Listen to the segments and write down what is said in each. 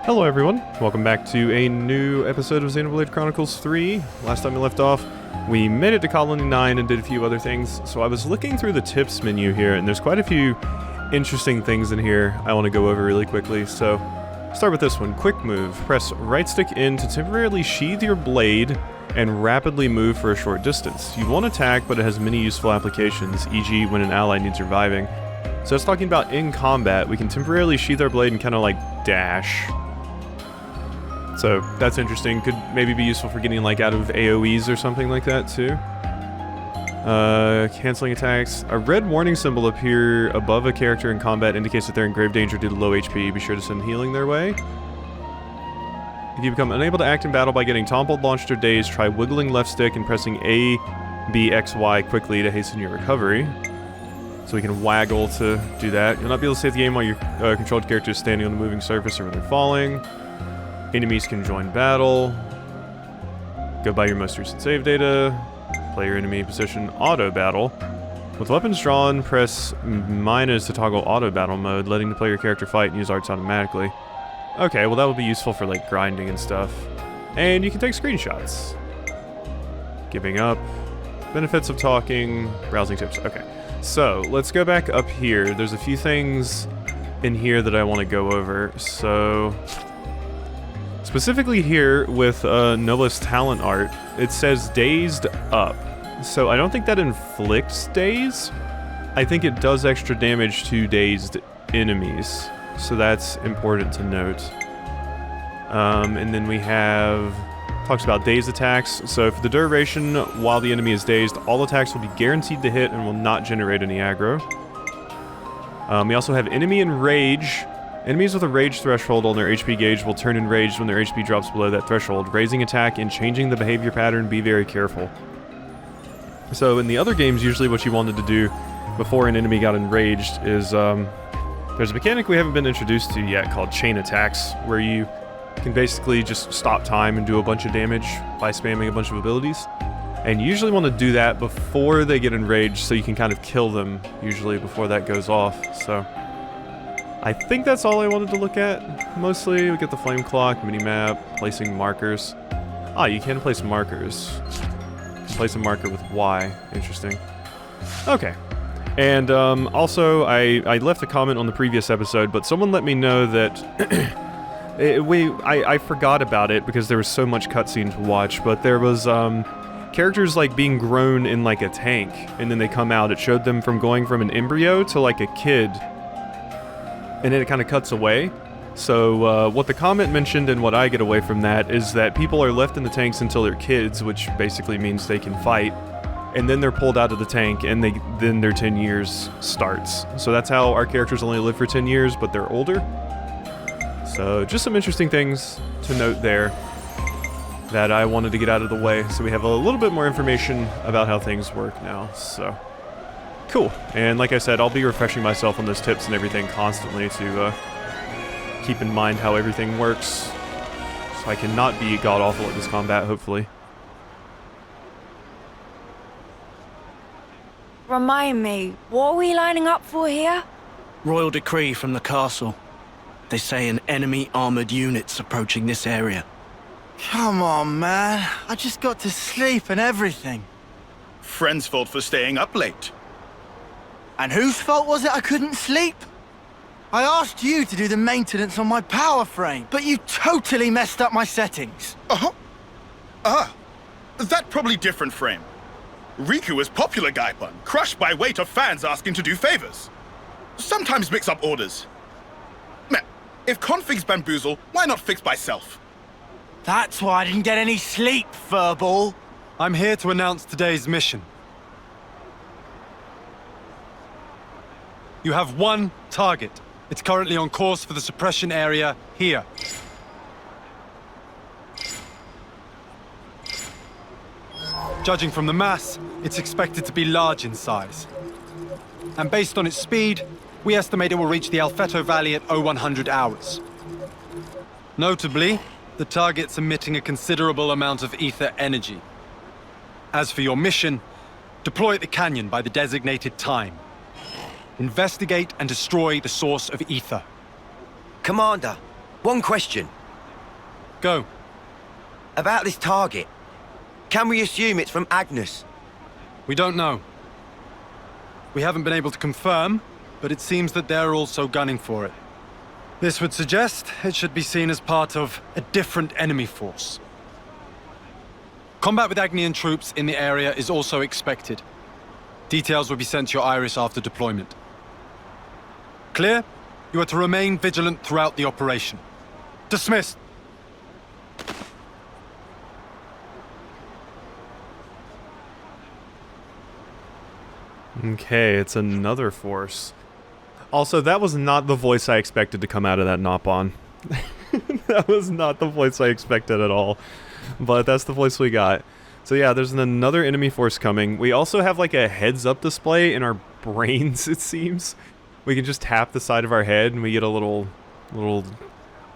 Hello everyone, welcome back to a new episode of Xenoblade Chronicles 3. Last time we left off, we made it to Colony 9 and did a few other things. So I was looking through the tips menu here, and there's quite a few interesting things in here I want to go over really quickly. So, start with this one, quick move. Press right stick in to temporarily sheathe your blade and rapidly move for a short distance. You won't attack, but it has many useful applications, e.g. when an ally needs reviving. So it's talking about in combat, we can temporarily sheathe our blade and kind of like dash. So that's interesting. Could maybe be useful for getting like out of AoEs or something like that too. Canceling attacks. A red warning symbol appear above a character in combat indicates that they're in grave danger due to low HP. Be sure to send healing their way. If you become unable to act in battle by getting toppled, launched, or dazed, try wiggling left stick and pressing A, B, X, Y quickly to hasten your recovery. So we can waggle to do that. You'll not be able to save the game while your controlled character is standing on a moving surface or when they're falling. Enemies can join battle. Go by your most recent save data. Play your enemy position auto battle. With weapons drawn, press minus to toggle auto battle mode, letting the player character fight and use arts automatically. Okay, well that would be useful for like grinding and stuff. And you can take screenshots. Giving up. Benefits of talking. Browsing tips. Okay. So, let's go back up here. There's a few things in here that I want to go over. So, specifically here with Noblest Talent art, it says dazed up. So I don't think that inflicts daze. I think it does extra damage to dazed enemies. So that's important to note. And then we have... talks about dazed attacks. So for the duration while the enemy is dazed, all attacks will be guaranteed to hit and will not generate any aggro. We also have enemy enrage. Enemies with a rage threshold on their HP gauge will turn enraged when their HP drops below that threshold, raising attack and changing the behavior pattern. Be very careful. So in the other games, usually what you wanted to do before an enemy got enraged is there's a mechanic we haven't been introduced to yet called chain attacks, where you can basically just stop time and do a bunch of damage by spamming a bunch of abilities. And you usually want to do that before they get enraged so you can kind of kill them, usually before that goes off. So I think that's all I wanted to look at. Mostly, we get the flame clock, mini-map, placing markers. Ah, you can place markers. You can place a marker with Y. Interesting. Okay. And also, I left a comment on the previous episode, but someone let me know that... I forgot about it because there was so much cutscene to watch, but there was characters like being grown in like a tank, and then they come out. It showed them from going from an embryo to like a kid, and then it kind of cuts away. So what the comment mentioned and what I get away from that is that people are left in the tanks until they're kids, which basically means they can fight, and then they're pulled out of the tank, and then their 10 years starts. So that's how our characters only live for 10 years, but they're older. So just some interesting things to note there that I wanted to get out of the way, so we have a little bit more information about how things work now. So cool. And like I said, I'll be refreshing myself on those tips and everything constantly to keep in mind how everything works, so I can not be god-awful at this combat, hopefully. Remind me, what are we lining up for here? Royal decree from the castle. They say an enemy armored unit's approaching this area. Come on, man. I just got to sleep and everything. Friend's fault for staying up late. And whose fault was it I couldn't sleep? I asked you to do the maintenance on my power frame, but you totally messed up my settings. Uh-huh. That probably different frame. Riku is popular Gaipon, crushed by weight of fans asking to do favors. Sometimes mix up orders. Man, if configs bamboozle, why not fix by self? That's why I didn't get any sleep, furball. I'm here to announce today's mission. You have one target. It's currently on course for the suppression area here. Judging from the mass, it's expected to be large in size. And based on its speed, we estimate it will reach the Alfeto Valley at 0100 hours. Notably, the target's emitting a considerable amount of ether energy. As for your mission, deploy at the canyon by the designated time. Investigate and destroy the source of ether. Commander, One question. Go. About this target. Can we assume it's from Agnes? We don't know. We haven't been able to confirm, but it seems that they're also gunning for it. This would suggest it should be seen as part of a different enemy force. Combat with Agnian troops in the area is also expected. Details will be sent to your Iris after deployment. Clear? You are to remain vigilant throughout the operation. Dismissed. Okay, it's another force. Also, that was not the voice I expected to come out of that Nopon. That was not the voice I expected at all. But that's the voice we got. So yeah, there's another enemy force coming. We also have like a heads-up display in our brains, it seems. We can just tap the side of our head and we get a little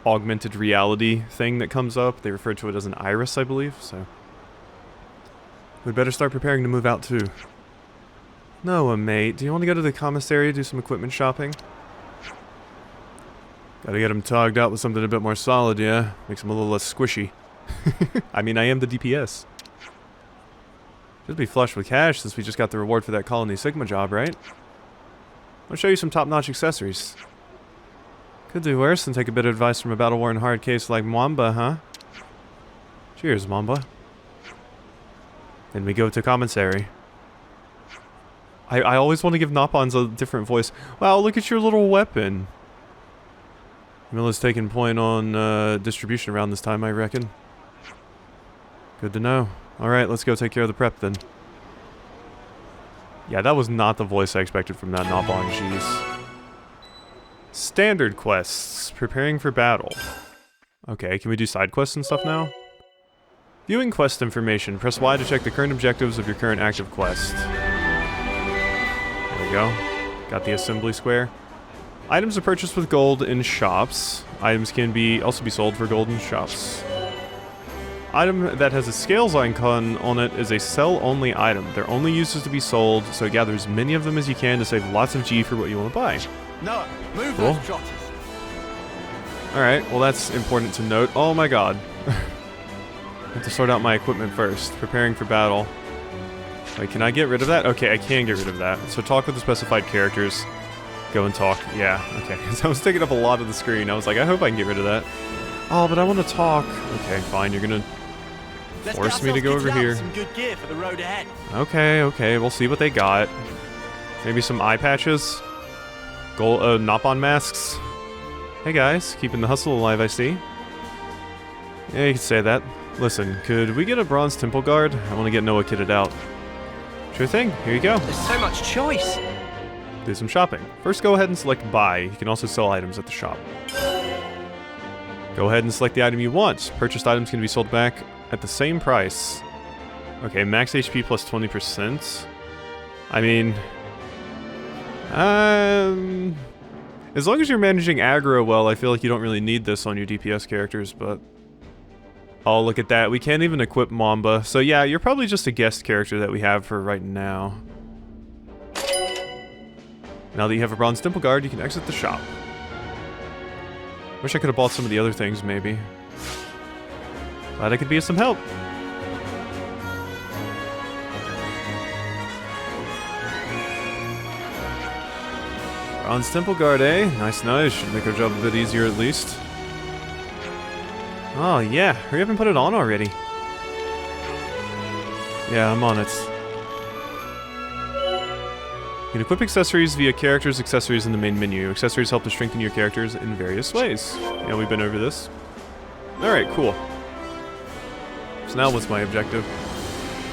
augmented reality thing that comes up. They refer to it as an iris, I believe, so... we'd better start preparing to move out too. Noah, mate, do you want to go to the commissary to do some equipment shopping? Gotta get him togged out with something a bit more solid, yeah? Makes him a little less squishy. I mean, I am the DPS. Should be flush with cash since we just got the reward for that Colony Sigma job, right? I'll show you some top-notch accessories. Could do worse than take a bit of advice from a battle-worn hard case like Mwamba, huh? Cheers, Mwamba. Then we go to commissary. I always want to give Nopons a different voice. Wow, look at your little weapon. Milla's taking point on distribution around this time, I reckon. Good to know. Alright, let's go take care of the prep then. Yeah, that was not the voice I expected from that Nopon, jeez. Standard quests. Preparing for battle. Okay, can we do side quests and stuff now? Viewing quest information. Press Y to check the current objectives of your current active quest. There we go. Got the assembly square. Items are purchased with gold in shops. Items can also be sold for gold in shops. Item that has a scales icon on it is a sell-only item. They're only used to be sold, so gather as many of them as you can to save lots of G for what you want to buy. No, move Cool. those trotters. Alright, well that's important to note. Oh my god. I have to sort out my equipment first. Preparing for battle. Wait, can I get rid of that? Okay, I can get rid of that. So talk with the specified characters. Go and talk. Yeah, okay. So I was taking up a lot of the screen. I was like, I hope I can get rid of that. Oh, but I want to talk. Okay, fine. You're gonna force me to go over here. Some good gear for the road ahead. Okay. We'll see what they got. Maybe some eye patches. Gold, Nopon masks. Hey guys, keeping the hustle alive, I see. Yeah, you could say that. Listen, could we get a bronze temple guard? I want to get Noah kitted out. Sure thing. Here you go. There's so much choice. Do some shopping. First, go ahead and select buy. You can also sell items at the shop. Go ahead and select the item you want. Purchased items can be sold back at the same price. Okay, max HP plus 20%. I mean... as long as you're managing aggro well, I feel like you don't really need this on your DPS characters, but... Oh, look at that. We can't even equip Mamba. So yeah, you're probably just a guest character that we have for right now. Now that you have a Bronze Temple Guard, you can exit the shop. Wish I could have bought some of the other things, maybe. Glad I could be of some help. Bronze Temple Guard, eh? Nice. Should make our job a bit easier at least. Oh, yeah. Hurry up and put it on already. Yeah, I'm on it. You can equip accessories via characters' accessories in the main menu. Accessories help to strengthen your characters in various ways. Yeah, we've been over this. Alright, cool. So now what's my objective?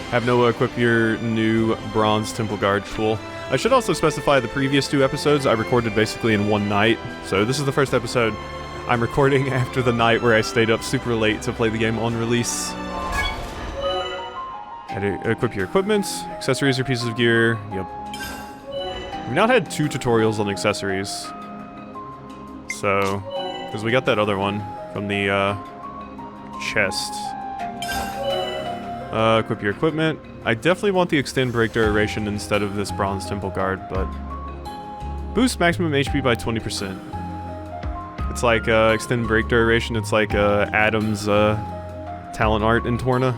Have Noah equip your new Bronze Temple Guard. Cool. I should also specify the previous 2 episodes I recorded basically in one night. So this is the first episode I'm recording after the night where I stayed up super late to play the game on release. How to equip your equipment. Accessories or pieces of gear. Yep. We've now had 2 tutorials on accessories. So, because we got that other one from the chest. Equip your equipment. I definitely want the extend break duration instead of this Bronze Temple Guard, but... Boost maximum HP by 20%. It's like extend break duration. It's like Adam's talent art in Torna.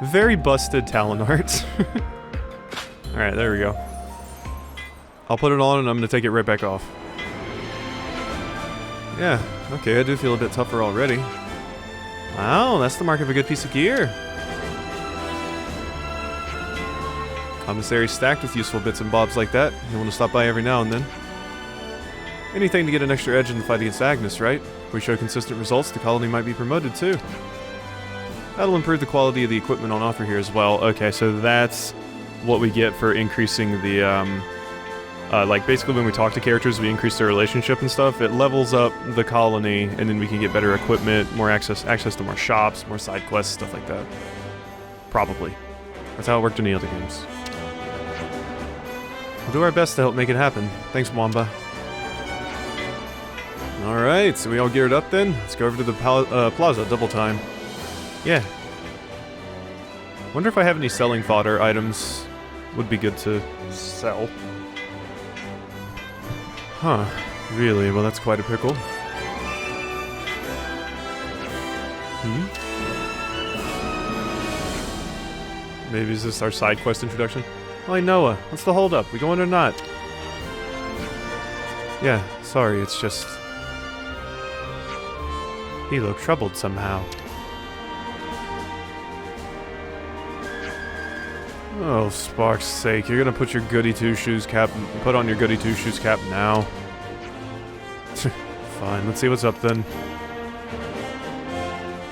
Very busted talent art. Alright, there we go. I'll put it on and I'm gonna take it right back off. Yeah, okay, I do feel a bit tougher already. Wow, that's the mark of a good piece of gear. Commissary stacked with useful bits and bobs like that. You want to stop by every now and then. Anything to get an extra edge in the fight against Agnes, right? If we show consistent results, the colony might be promoted too. That'll improve the quality of the equipment on offer here as well. Okay, so that's what we get for increasing the, like basically when we talk to characters, we increase their relationship and stuff. It levels up the colony, and then we can get better equipment, more access to more shops, more side quests, stuff like that. Probably. That's how it worked in the other games. We'll do our best to help make it happen. Thanks, Wamba. Alright, so we all geared up then? Let's go over to the plaza, double time. Yeah. Wonder if I have any selling fodder items. Would be good to sell. Huh. Really? Well, that's quite a pickle. Maybe is this our side quest introduction? Hi, Noah. What's the holdup? We going or not? Yeah, sorry, it's just... He looked troubled somehow. Oh, Spark's sake, you're gonna put your goody two-shoes cap... Put on your goody two-shoes cap now. Fine, let's see what's up then.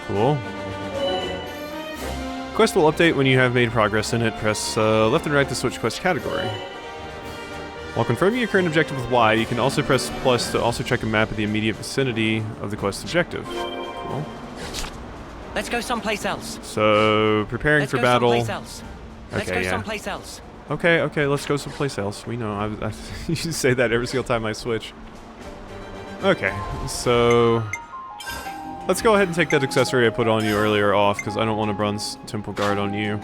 Cool. Quest will update when you have made progress in it. Press left and right to switch quest category. While confirming your current objective with Y, you can also press plus to also check a map of the immediate vicinity of the quest objective. Cool. Let's go someplace else. So, preparing for battle. Let's go someplace else. Let's go someplace else. Okay, let's go someplace else. We know. You say that every single time I switch. Okay, so... Let's go ahead and take that accessory I put on you earlier off, because I don't want a bronze temple guard on you.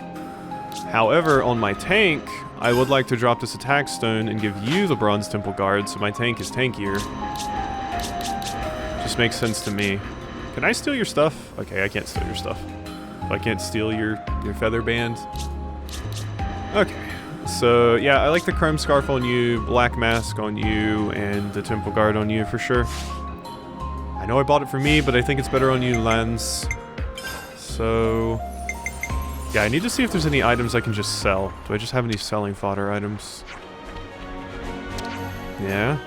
However, on my tank, I would like to drop this attack stone and give you the bronze temple guard, so my tank is tankier. Just makes sense to me. Can I steal your stuff? Okay, I can't steal your stuff. I can't steal your feather band. Okay, so yeah, I like the chrome scarf on you, black mask on you, and the temple guard on you for sure. I know I bought it for me, but I think it's better on you, Lens. So... yeah, I need to see if there's any items I can just sell. Do I just have any selling fodder items? Yeah.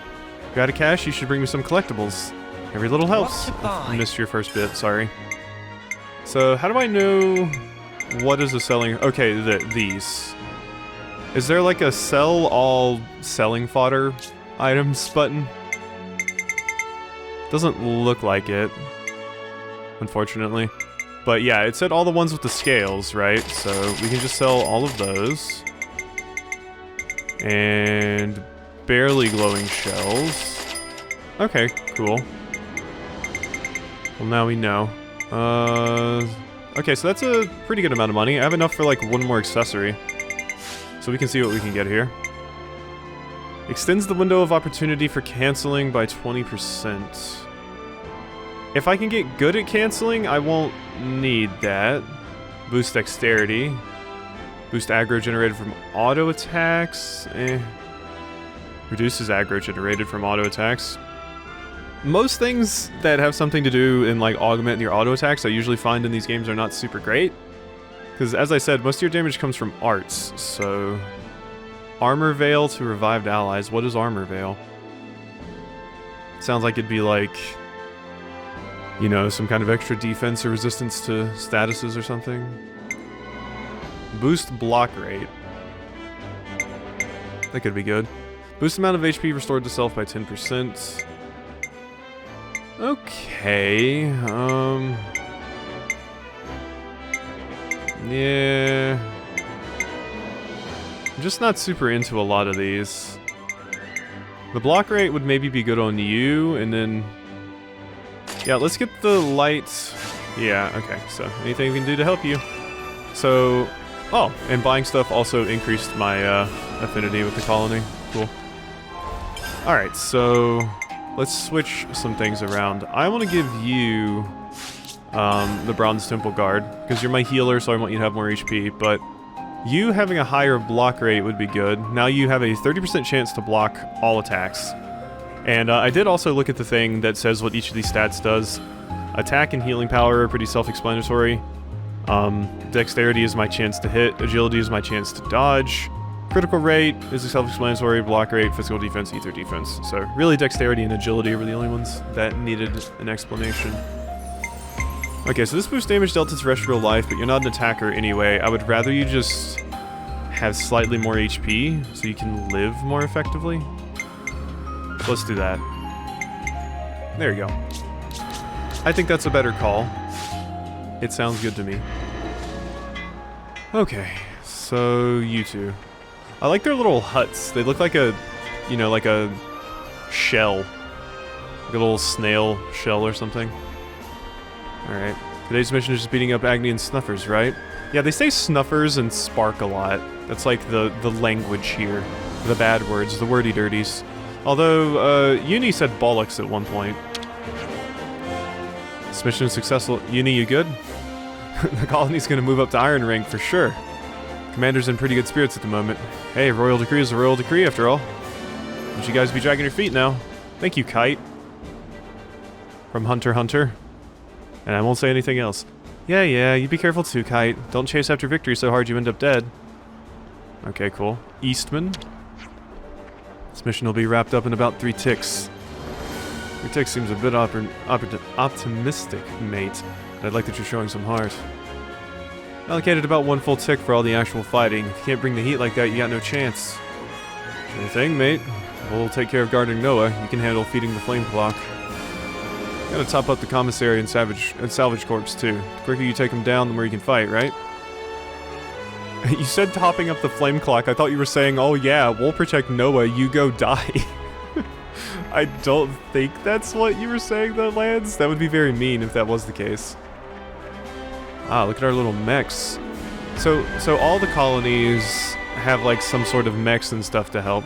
Got a cash? You should bring me some collectibles. Every little helps. I missed your first bit, sorry. So, how do I know what is a selling... okay, these. Is there like a sell all selling fodder items button? Doesn't look like it, unfortunately. But yeah, it said all the ones with the scales, right? So we can just sell all of those. And barely glowing shells. Okay, cool. Well, now we know. Okay, so that's a pretty good amount of money. I have enough for like one more accessory. So we can see what we can get here. Extends the window of opportunity for canceling by 20%. If I can get good at canceling, I won't need that. Boost dexterity. Boost aggro generated from auto attacks. Reduces aggro generated from auto attacks. Most things that have something to do in like augmenting your auto attacks I usually find in these games are not super great. Because as I said, most of your damage comes from arts, so... Armor Veil to revived allies. What is Armor Veil? Sounds like it'd be like... you know, some kind of extra defense or resistance to statuses or something. Boost block rate. That could be good. Boost amount of HP restored to self by 10%. Okay, yeah. I'm just not super into a lot of these. The block rate would maybe be good on you, and then... yeah, let's get the light. Yeah, okay, so anything we can do to help you. So, oh, and buying stuff also increased my affinity with the colony. Cool. Alright, so let's switch some things around. I want to give you the Bronze Temple Guard, because you're my healer, so I want you to have more HP, but you having a higher block rate would be good. Now you have a 30% chance to block all attacks. And I did also look at the thing that says what each of these stats does. Attack and healing power are pretty self-explanatory. Dexterity is my chance to hit. Agility is my chance to dodge. Critical rate is a self-explanatory. Block rate, physical defense, ether defense. So really dexterity and agility were the only ones that needed an explanation. Okay, so this boosts damage dealt to terrestrial life, but you're not an attacker anyway. I would rather you just have slightly more HP so you can live more effectively. Let's do that. There you go. I think that's a better call. It sounds good to me. Okay, so you two. I like their little huts. They look like a, you know, like a shell. Like a little snail shell or something. Alright. Today's mission is just beating up Agni and Snuffers, right? Yeah, they say Snuffers and Spark a lot. That's like the language here. The bad words, the wordy dirties. Although, Uni said bollocks at one point. This mission is successful. Uni, you good? The colony's gonna move up to Iron Rank for sure. Commander's in pretty good spirits at the moment. Hey, royal decree is a royal decree after all. Don't you guys be dragging your feet now. Thank you, Kite. From Hunter x Hunter. And I won't say anything else. Yeah, you be careful too, Kite. Don't chase after victory so hard you end up dead. Okay, cool. Eastman. This mission will be wrapped up in about 3 ticks. 3 ticks seems a bit optimistic, mate. But I'd like that you're showing some heart. Allocated about 1 full tick for all the actual fighting. If you can't bring the heat like that, you got no chance. Sure thing, mate. We'll take care of guarding Noah. You can handle feeding the flame clock. Gotta top up the commissary and salvage corps too. The quicker you take them down, the more you can fight, right? You said topping up the flame clock. I thought you were saying, oh yeah, we'll protect Noah, you go die. I don't think that's what you were saying though, Lance. That would be very mean if that was the case. Ah, look at our little mechs. So all the colonies have like some sort of mechs and stuff to help.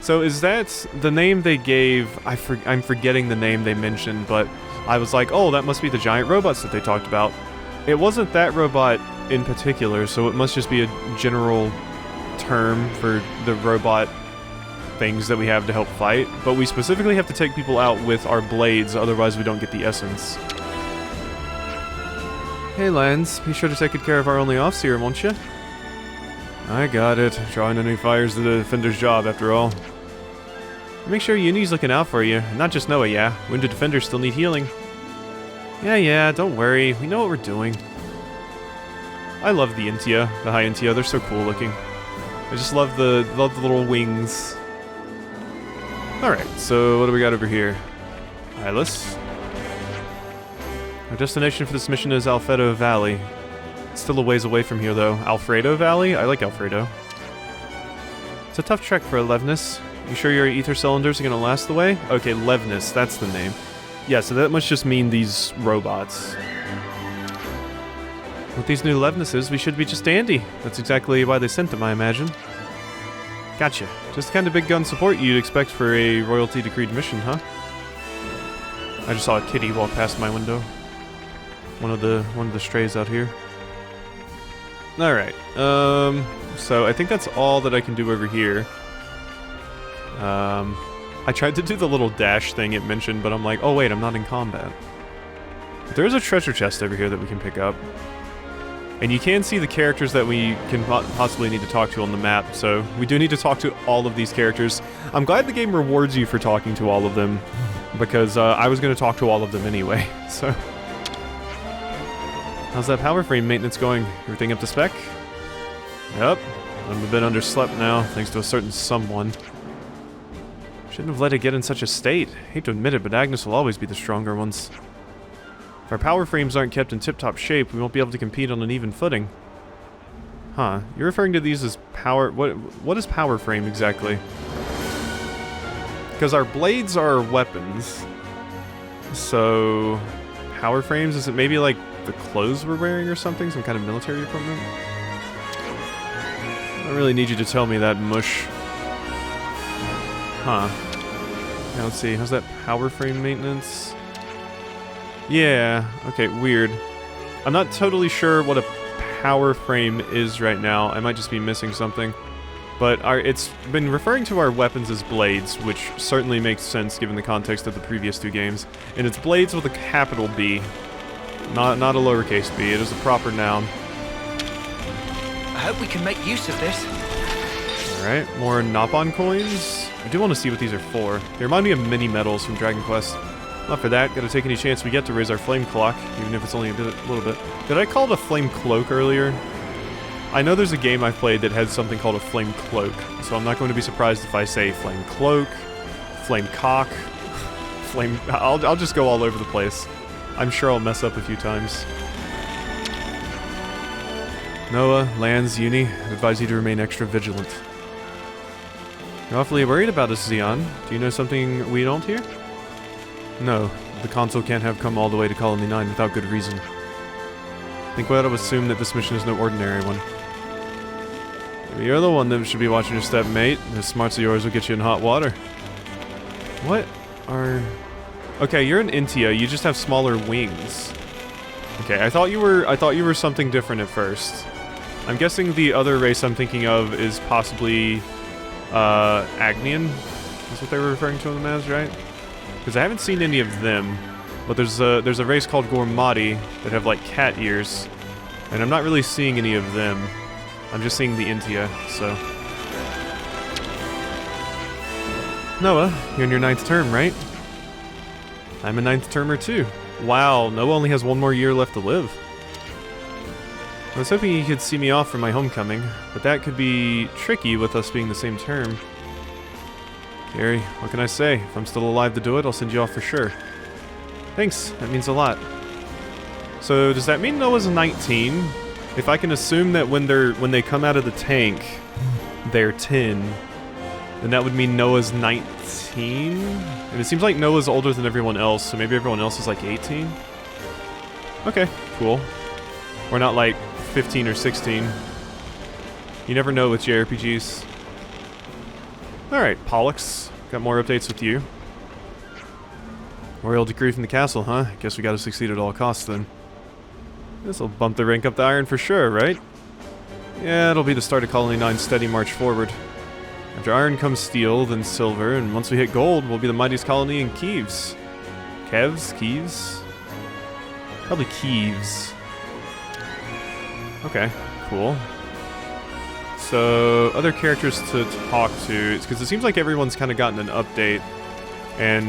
So is that the name they gave? I'm forgetting the name they mentioned, but I was like, oh, that must be the giant robots that they talked about. It wasn't that robot in particular, so it must just be a general term for the robot things that we have to help fight. But we specifically have to take people out with our blades, otherwise we don't get the essence. Hey, Lance, be sure to take good care of our only Offseer, won't you? I got it. Drawing any fires to the Defender's job, after all. Make sure Uni's looking out for you. Not just Noah, yeah. Wounded Defenders still need healing. Yeah, don't worry. We know what we're doing. I love the Intia, the High Intia. They're so cool looking. I just love the little wings. Alright, so what do we got over here? Eyeless. Our destination for this mission is Alfredo Valley. It's still a ways away from here, though. Alfredo Valley? I like Alfredo. It's a tough trek for Levnis. You sure your ether cylinders are gonna last the way? Okay, Levnis, that's the name. Yeah, so that must just mean these robots. With these new Levnises, we should be just dandy. That's exactly why they sent them, I imagine. Gotcha. Just the kind of big gun support you'd expect for a royalty decreed mission, huh? I just saw a kitty walk past my window. One of the strays out here. Alright, so I think that's all that I can do over here. I tried to do the little dash thing it mentioned, but I'm like, oh wait, I'm not in combat. There's a treasure chest over here that we can pick up. And you can see the characters that we can possibly need to talk to on the map, so we do need to talk to all of these characters. I'm glad the game rewards you for talking to all of them, because I was going to talk to all of them anyway, so... How's that power frame maintenance going? Everything up to spec? Yep. I'm a bit underslept now, thanks to a certain someone. Shouldn't have let it get in such a state. Hate to admit it, but Agnes will always be the stronger ones. If our power frames aren't kept in tip-top shape, we won't be able to compete on an even footing. Huh. You're referring to these as power... What is power frame exactly? Because our blades are weapons. So... Power frames? Is it maybe like the clothes we're wearing or something? Some kind of military equipment? I don't really need you to tell me that, mush. Huh. Now let's see, how's that power frame maintenance? Yeah, okay, weird. I'm not totally sure what a power frame is right now. I might just be missing something. But it's been referring to our weapons as blades, which certainly makes sense given the context of the previous 2 games. And it's blades with a capital B, not a lowercase b. It is a proper noun. I hope we can make use of this. Alright, more Nopon coins. I do want to see what these are for. They remind me of mini medals from Dragon Quest. Not for that, gotta take any chance we get to raise our flame clock, even if it's only a little bit. Did I call it a flame cloak earlier? I know there's a game I've played that has something called a flame cloak, so I'm not going to be surprised if I say flame cloak, flame cock, flame... I'll just go all over the place. I'm sure I'll mess up a few times. Noah, Lanz, Uni, I advise you to remain extra vigilant. You're awfully worried about us, Xeon. Do you know something we don't here? No, the console can't have come all the way to Colony 9 without good reason. I think we ought to assume that this mission is no ordinary one. Maybe you're the one that should be watching your step, mate. The smarts of yours will get you in hot water. What are... Okay, you're an Intia, you just have smaller wings. Okay, I thought you were something different at first. I'm guessing the other race I'm thinking of is possibly Agnian. That's what they were referring to them as, right? Because I haven't seen any of them, but there's a race called Gormati that have like cat ears, and I'm not really seeing any of them. I'm just seeing the Intia, so. Noah, you're in your 9th term, right? I'm a 9th termer too. Wow, Noah only has 1 more year left to live. I was hoping you could see me off for my homecoming, but that could be tricky with us being the same term. Gary, what can I say? If I'm still alive to do it, I'll send you off for sure. Thanks, that means a lot. So, does that mean Noah's 19? If I can assume that when they come out of the tank, they're 10, then that would mean Noah's 19? And it seems like Noah's older than everyone else, so maybe everyone else is like 18? Okay, cool. Or not like 15 or 16. You never know with JRPGs. Alright, Pollux. Got more updates with you. Royal decree from the castle, huh? Guess we gotta succeed at all costs then. This'll bump the rank up the iron for sure, right? Yeah, it'll be the start of Colony 9's steady march forward. After iron comes steel, then silver, and once we hit gold, we'll be the mightiest colony in Kiev. Kiev? Probably Kiev. Okay, cool. So, other characters to talk to, because it seems like everyone's kind of gotten an update. And,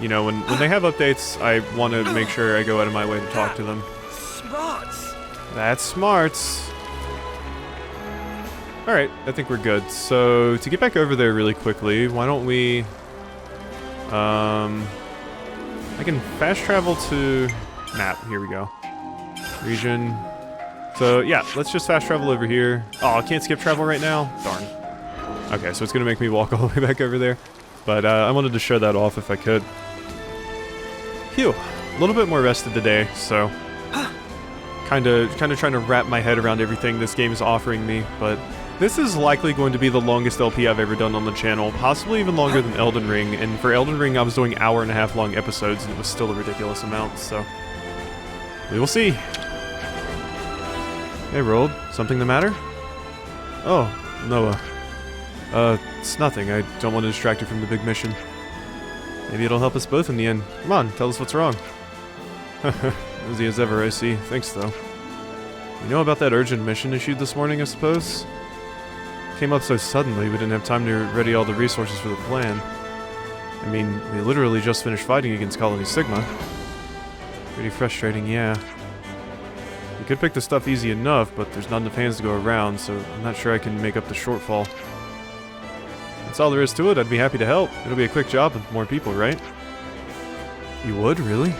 you know, when they have updates, I want to make sure I go out of my way to talk to them. Smarts! That's smarts. Alright, I think we're good. So, to get back over there really quickly, why don't we... I can fast travel to... Map, here we go. Region... So, yeah, let's just fast travel over here. Oh, I can't skip travel right now? Darn. Okay, so it's gonna make me walk all the way back over there. But, I wanted to show that off if I could. Phew. A little bit more rested today, so... Kinda trying to wrap my head around everything this game is offering me, but... This is likely going to be the longest LP I've ever done on the channel, possibly even longer than Elden Ring, and for Elden Ring I was doing hour-and-a-half long episodes, and it was still a ridiculous amount, so... We will see. Hey, Rold. Something the matter? Oh, Noah. It's nothing. I don't want to distract you from the big mission. Maybe it'll help us both in the end. Come on, tell us what's wrong. Busy as ever, I see. Thanks, though. You know about that urgent mission issued this morning, I suppose? Came up so suddenly, we didn't have time to ready all the resources for the plan. I mean, we literally just finished fighting against Colony Sigma. Pretty frustrating, yeah. We could pick the stuff easy enough, but there's not enough hands to go around, so I'm not sure I can make up the shortfall. That's all there is to it. I'd be happy to help. It'll be a quick job with more people, right? You would, really?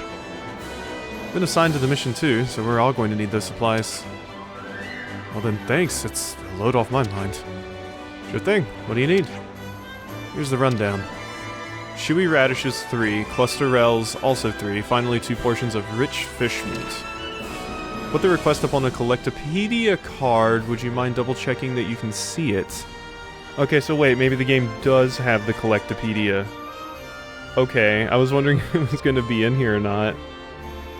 Been assigned to the mission too, so we're all going to need those supplies. Well then, thanks. It's a load off my mind. Sure thing. What do you need? Here's the rundown. Chewy radishes 3, cluster rails also 3, finally 2 portions of rich fish meat. Put the request up on the Collectopedia card. Would you mind double checking that you can see it? Okay, so wait, maybe the game does have the Collectopedia. Okay, I was wondering if it was going to be in here or not.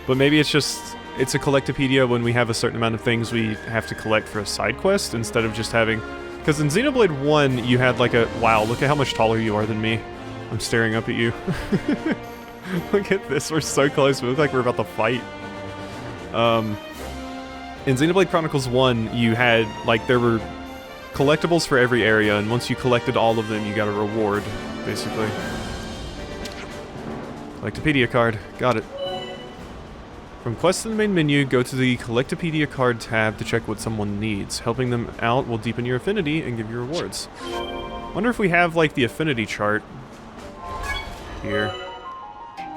But maybe it's just... It's a Collectopedia when we have a certain amount of things we have to collect for a side quest instead of just having... Because in Xenoblade 1, you had like a... Wow, look at how much taller you are than me. I'm staring up at you. Look at this, we're so close. We look like we're about to fight. In Xenoblade Chronicles 1, you had, like, there were collectibles for every area, and once you collected all of them, you got a reward, basically. Collectopedia card. Got it. From quests in the main menu, go to the Collectopedia card tab to check what someone needs. Helping them out will deepen your affinity and give you rewards. Wonder if we have, like, the affinity chart here.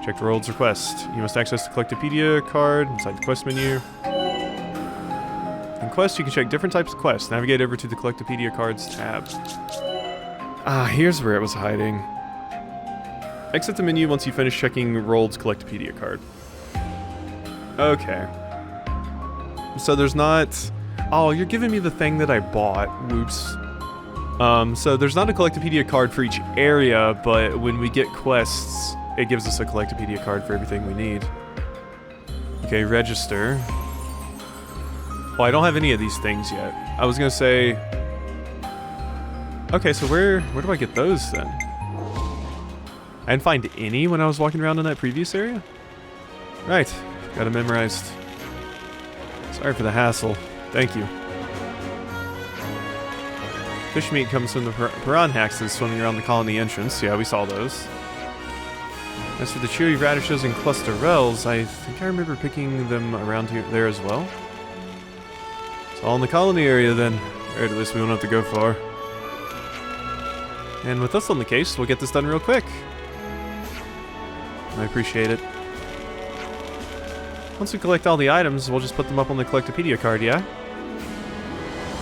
Check the world's request. You must access the Collectopedia card inside the quest menu. In quests, you can check different types of quests. Navigate over to the Collectopedia cards tab. Ah, here's where it was hiding. Exit the menu once you finish checking Rold's Collectopedia card. Okay. So there's not... Oh, you're giving me the thing that I bought. Whoops. So there's not a Collectopedia card for each area, but when we get quests, it gives us a Collectopedia card for everything we need. Okay, register. Well, I don't have any of these things yet. I was gonna say... Okay, so where do I get those then? I didn't find any when I was walking around in that previous area? Right, got it memorized. Sorry for the hassle. Thank you. Fish meat comes from the piranhaxes swimming around the colony entrance. Yeah, we saw those. As for the chewy radishes and clusterels, I think I remember picking them around here there as well. It's all in the colony area then. Or at least we won't have to go far. And with us on the case, we'll get this done real quick. I appreciate it. Once we collect all the items, we'll just put them up on the Collectopedia card, yeah?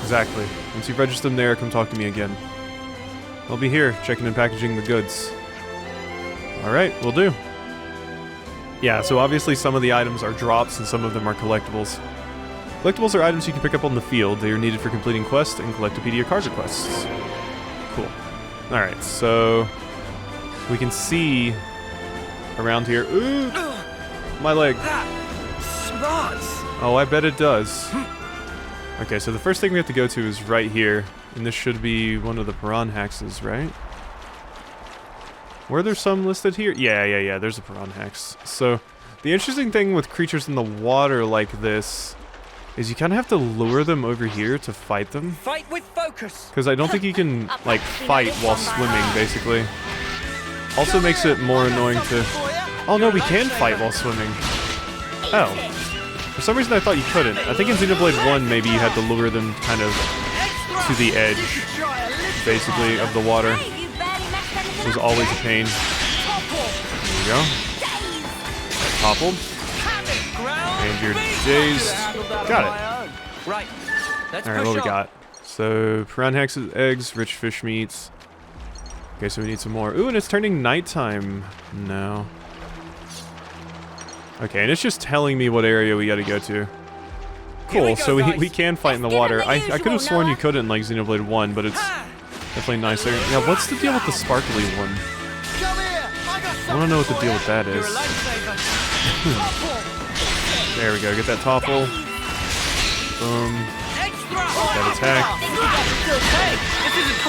Exactly. Once you've registered them there, come talk to me again. I'll be here, checking and packaging the goods. Alright, will do. Yeah, so obviously some of the items are drops and some of them are collectibles. Collectibles are items you can pick up on the field. They are needed for completing quests and Collectopedia card requests. Cool. Alright, so... we can see... around here... Ooh! My leg! Smarts! Oh, I bet it does. Okay, so the first thing we have to go to is right here. And this should be one of the piranhaxes, right? Were there some listed here? Yeah, there's a piranhax. So, the interesting thing with creatures in the water like this is you kind of have to lure them over here to fight them. Fight with focus. Because I don't think you can, like, fight while swimming, basically. Also makes it more annoying to... Oh no, we can fight while swimming. Oh. For some reason I thought you couldn't. I think in Xenoblade 1 maybe you had to lure them kind of to the edge, basically, of the water. It was always a pain. There you go. Toppled. And you're dazed. Got it. Right. Alright, what we got? So, piranhaxes, eggs, rich fish meats. Okay, so we need some more. Ooh, and it's turning nighttime now. Okay, and it's just telling me what area we gotta go to. Cool, so we can fight in the water. I could have sworn you couldn't in, like, Xenoblade 1, but it's definitely nicer. Yeah, what's the deal with the sparkly one? I wanna know what the deal with that is. There we go, get that topple. Boom. That attack.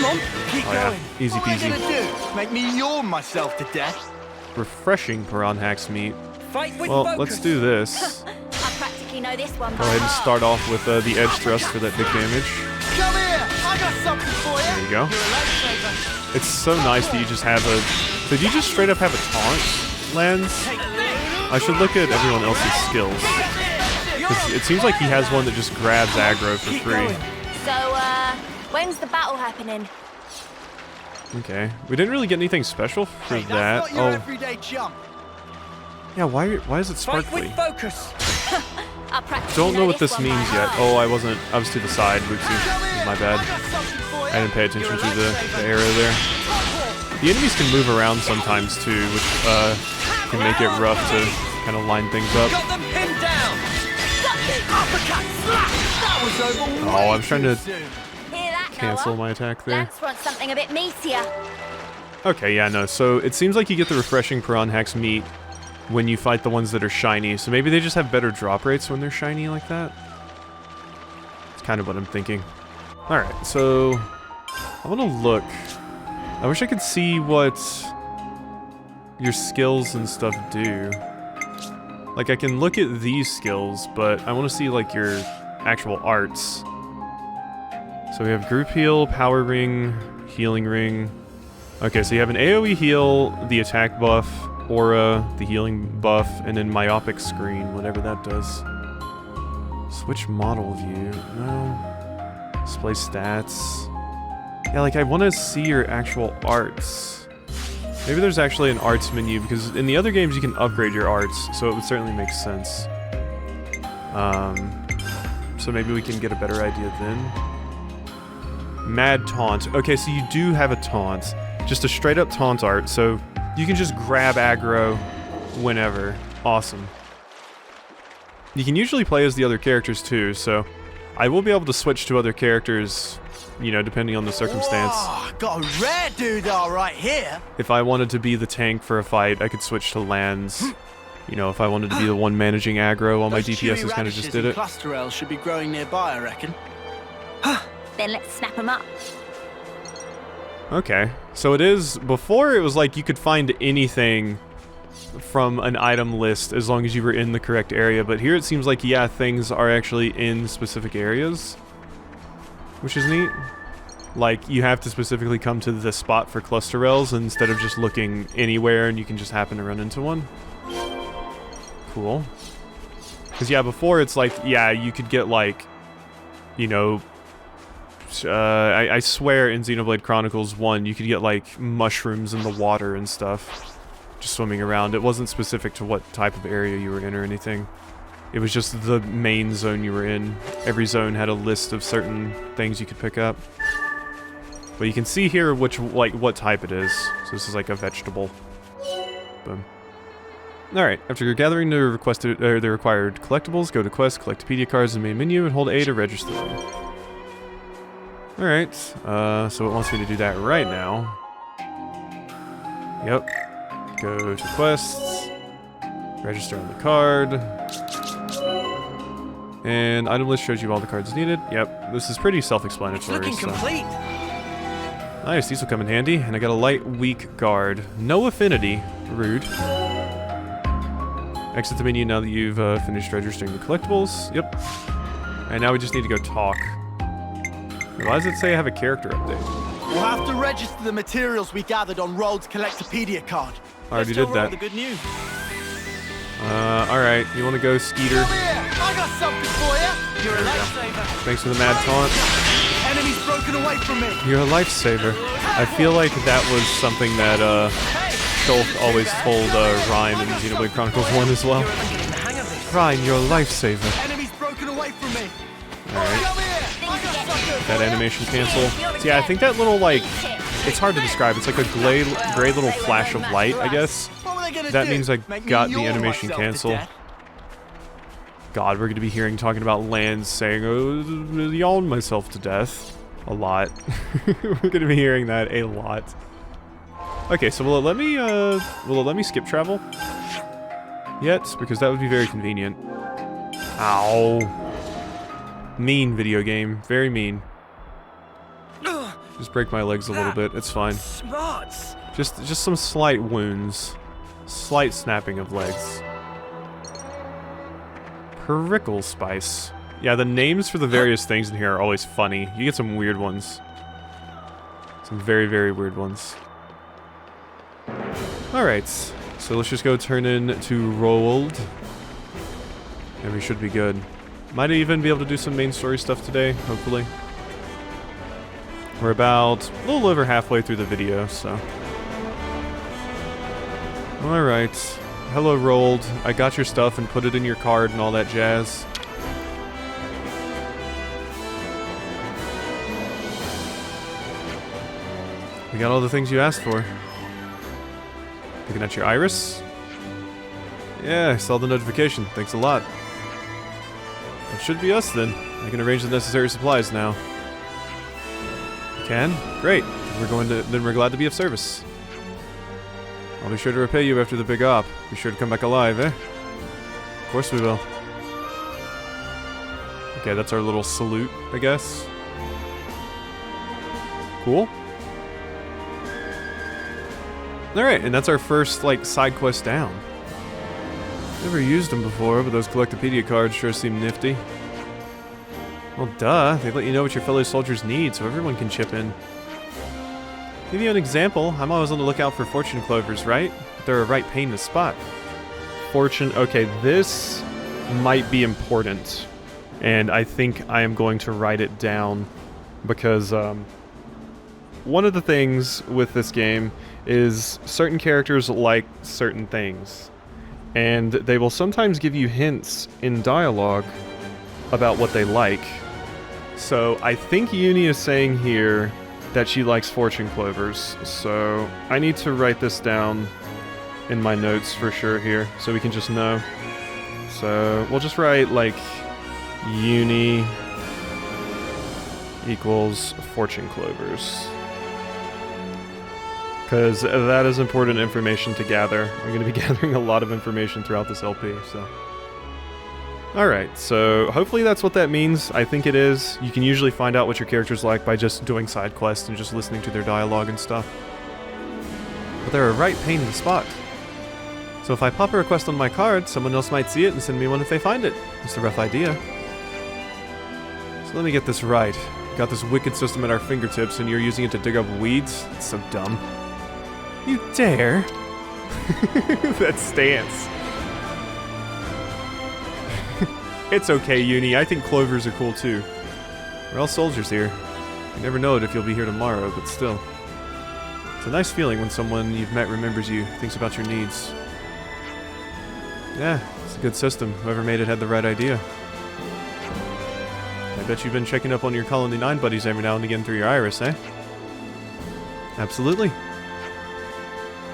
Oh yeah, easy peasy. Make me yawn myself to death. Refreshing piranhax meat. Fight with Well, focus. let's do this. I practically know this one. Go ahead and start off with the edge thrust for that big damage. Come here, I got something for you. There you go. It's so nice that you just have a... Did you just straight up have a taunt, Lance? I should look at everyone else's skills. 'Cause it seems like he has one that just grabs aggro for free. So, when's the battle happening? Okay. We didn't really get anything special for Hey, that. that's not your Oh, everyday chump. yeah, why is it Fight sparkly? with focus. I practically Don't know what this one by means yet. heart. Oh, I was to the side, whoopsie. My bad. I didn't pay attention to the arrow there. The enemies can move around sometimes too, which can make it rough to kind of line things up. Got them pinned down. Oh, I was trying to Hear that, cancel Noah? my attack there. Lance wants something a bit meatier. Okay, yeah, no. So it seems like you get the refreshing Piran Hex meat when you fight the ones that are shiny. So maybe they just have better drop rates when they're shiny like that. It's kind of what I'm thinking. Alright, so I want to look. I wish I could see what your skills and stuff do. Like, I can look at these skills, but I want to see, like, your actual arts. So we have Group Heal, Power Ring, Healing Ring. Okay, so you have an AoE heal, the attack buff, Aura, the healing buff, and then Myopic Screen, whatever that does. Switch model view. No. Display stats. Yeah, like, I want to see your actual arts. Maybe there's actually an arts menu, because in the other games you can upgrade your arts, so it would certainly make sense. So maybe we can get a better idea then. Mad Taunt. Okay, so you do have a taunt. Just a straight up taunt art, so you can just grab aggro whenever. Awesome. You can usually play as the other characters too, so I will be able to switch to other characters, you know, depending on the circumstance. Whoa, got a rare doodah right here. If I wanted to be the tank for a fight, I could switch to Lands. You know, if I wanted to be the one managing aggro while my Those DPSs chewy kind of just radishes did and it. Cluster elves should be growing nearby, I reckon. Then let's snap them up. Okay, so it is, before it was like you could find anything from an item list as long as you were in the correct area, but here it seems like, yeah, things are actually in specific areas, which is neat. Like, you have to specifically come to the spot for cluster elves instead of just looking anywhere and you can just happen to run into one. Cool. Because, yeah, before it's like, yeah, you could get, like, you know, I swear in Xenoblade Chronicles 1, you could get, like, mushrooms in the water and stuff, just swimming around. It wasn't specific to what type of area you were in or anything. It was just the main zone you were in. Every zone had a list of certain things you could pick up. But you can see here which, like, what type it is. So this is like a vegetable. Boom. Alright, after gathering the required collectibles, go to Quest, Collectopedia cards in the main menu, and hold A to register them. Alright, so it wants me to do that right now. Yep. Go to Quests, register on the card, and item list shows you all the cards needed. Yep, this is pretty self-explanatory. Looking complete. Nice, these will come in handy, and I got a light, weak guard. No affinity. Rude. Exit the menu now that you've finished registering the collectibles. Yep. And now we just need to go talk. Why does it say I have a character update? We'll have to register the materials we gathered on Rold's Collectopedia card. I already Let's did tell that. Rold the good news. Alright, you want to go, Skeeter? Come here! I got something for you! You're a lifesaver. Thanks for the mad taunt. Enemy's broken away from me! You're a lifesaver. I feel like that was something that, Shulk always told, Ryan in Xenoblade Chronicles 1 as well. You're getting the hang of this. Ryan, you're a lifesaver. Enemy's broken away from me! Alright. Come here! I got something! That animation cancel. So yeah, I think that little, like, it's hard to describe. It's like a gray little flash of light, I guess. What were they gonna That do? means I Make me got the yawn animation myself to cancel. death? God, we're going to be hearing talking about Lands saying, oh, yawn myself to death. A lot. We're going to be hearing that a lot. Okay, so will it let me skip travel? Yet, because that would be very convenient. Ow. Mean video game. Very mean. Just break my legs a little bit. It's fine. Smarts. Just some slight wounds. Slight snapping of legs. Prickle Spice. Yeah, the names for the various things in here are always funny. You get some weird ones. Some very, very weird ones. Alright, so let's just go turn in to Rold. And we should be good. Might even be able to do some main story stuff today, hopefully. We're about a little over halfway through the video, so. Alright. Hello, Rold. I got your stuff and put it in your card and all that jazz. We got all the things you asked for. Looking at your iris? Yeah, I saw the notification. Thanks a lot. It should be us then. I can arrange the necessary supplies now. You can? Great. Then we're glad to be of service. I'll be sure to repay you after the big op. Be sure to come back alive, eh? Of course we will. Okay, that's our little salute, I guess. Cool. Alright, and that's our first, like, side quest down. Never used them before, but those Collectopedia cards sure seem nifty. Well, duh. They let you know what your fellow soldiers need, so everyone can chip in. Give you an example. I'm always on the lookout for fortune clovers, right? But they're a right pain to spot. Fortune... Okay, this might be important. And I think I am going to write it down. Because, one of the things with this game is certain characters like certain things. And they will sometimes give you hints in dialogue about what they like. So I think Uni is saying here that she likes fortune clovers. So I need to write this down in my notes for sure here, so we can just know. So we'll just write like Uni equals fortune clovers. Because that is important information to gather. I'm going to be gathering a lot of information throughout this LP, so... Alright, so hopefully that's what that means. I think it is. You can usually find out what your character's like by just doing side quests and just listening to their dialogue and stuff. But they're a right pain in the spot. So if I pop a request on my card, someone else might see it and send me one if they find it. Just a rough idea. So let me get this right. Got this wicked system at our fingertips and you're using it to dig up weeds? It's so dumb. You dare? That stance. It's okay, Uni. I think clovers are cool too. We're all soldiers here. You never know it if you'll be here tomorrow, but still. It's a nice feeling when someone you've met remembers you, thinks about your needs. Yeah, it's a good system. Whoever made it had the right idea. I bet you've been checking up on your Colony 9 buddies every now and again through your iris, eh? Absolutely.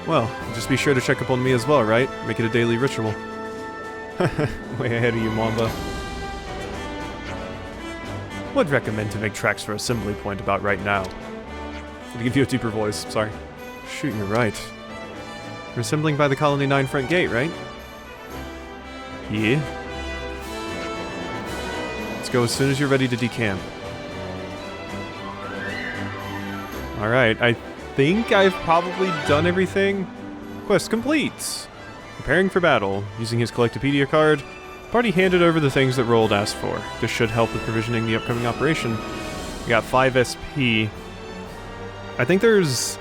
Well, just be sure to check up on me as well, right? Make it a daily ritual. Way ahead of you, Mamba. Would recommend to make tracks for Assembly Point about right now. To give you a deeper voice, sorry. Shoot, you're right. You're assembling by the Colony 9 front gate, right? Yeah. Let's go as soon as you're ready to decamp. Alright, I think I've probably done everything. Quest complete! Preparing for battle. Using his Collectopedia card, party handed over the things that Roald asked for. This should help with provisioning the upcoming operation. We got 5 SP. I think there's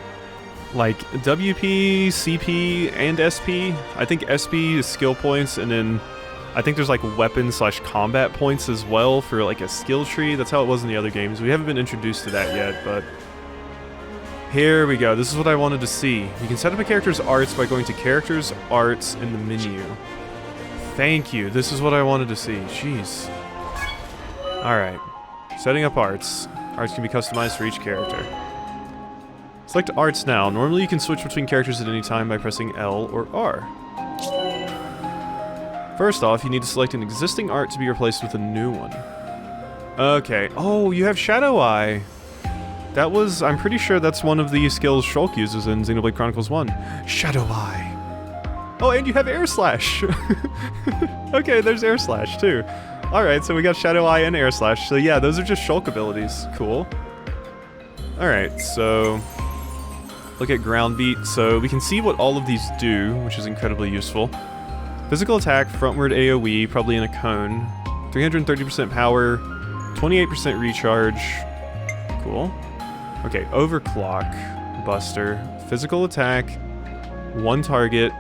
like WP, CP, and SP. I think SP is skill points, and then I think there's like weapon/combat points as well for like a skill tree. That's how it was in the other games. We haven't been introduced to that yet, but here we go. This is what I wanted to see. You can set up a character's arts by going to Characters, Arts in the menu. Thank you. This is what I wanted to see. Jeez. Alright. Setting up arts. Arts can be customized for each character. Select arts now. Normally you can switch between characters at any time by pressing L or R. First off, you need to select an existing art to be replaced with a new one. Okay. Oh, you have Shadow Eye. That was... I'm pretty sure that's one of the skills Shulk uses in Xenoblade Chronicles 1. Shadow Eye. Oh, and you have Air Slash. Okay, there's Air Slash too. Alright, so we got Shadow Eye and Air Slash. So yeah, those are just Shulk abilities. Cool. Alright, so... look at Ground Beat. So we can see what all of these do, which is incredibly useful. Physical attack, frontward AoE, probably in a cone. 330% power, 28% recharge. Cool. Okay, Overclock, Buster, physical attack, 1 target,